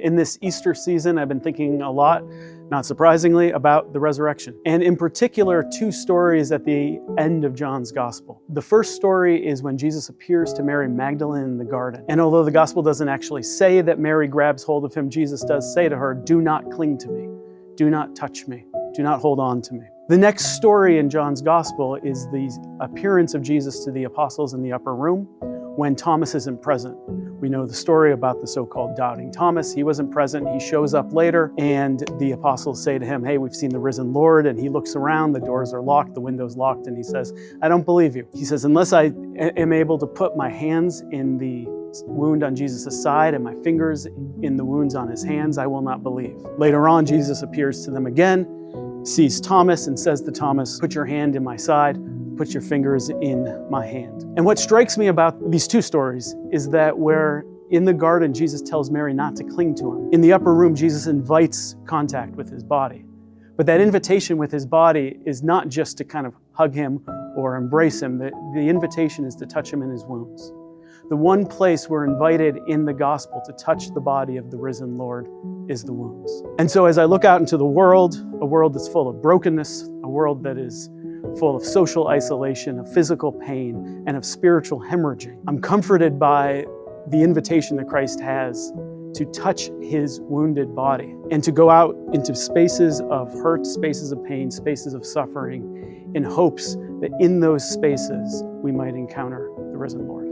In this Easter season, I've been thinking a lot, not surprisingly, about the resurrection. And in particular, two stories at the end of John's gospel. The first story is when Jesus appears to Mary Magdalene in the garden. And although the gospel doesn't actually say that Mary grabs hold of him, Jesus does say to her, "Do not cling to me. Do not touch me. Do not hold on to me." The next story in John's gospel is the appearance of Jesus to the apostles in the upper room when Thomas isn't present. We know the story about the so-called doubting Thomas. He wasn't present. He shows up later, and the apostles say to him, "Hey, we've seen the risen Lord." And he looks around, the doors are locked, the window's locked, and he says, "I don't believe you." He says, "Unless I am able to put my hands in the wound on Jesus' side and my fingers in the wounds on his hands, I will not believe." Later on, Jesus appears to them again, sees Thomas, and says to Thomas, "Put your hand in my side. Put your fingers in my hand." And what strikes me about these two stories is that where in the garden, Jesus tells Mary not to cling to him. In the upper room, Jesus invites contact with his body. But that invitation with his body is not just to kind of hug him or embrace him. The invitation is to touch him in his wounds. The one place we're invited in the gospel to touch the body of the risen Lord is the wounds. And so as I look out into the world, a world that's full of brokenness, a world that is full of social isolation, of physical pain, and of spiritual hemorrhaging, I'm comforted by the invitation that Christ has to touch his wounded body and to go out into spaces of hurt, spaces of pain, spaces of suffering, in hopes that in those spaces we might encounter the risen Lord.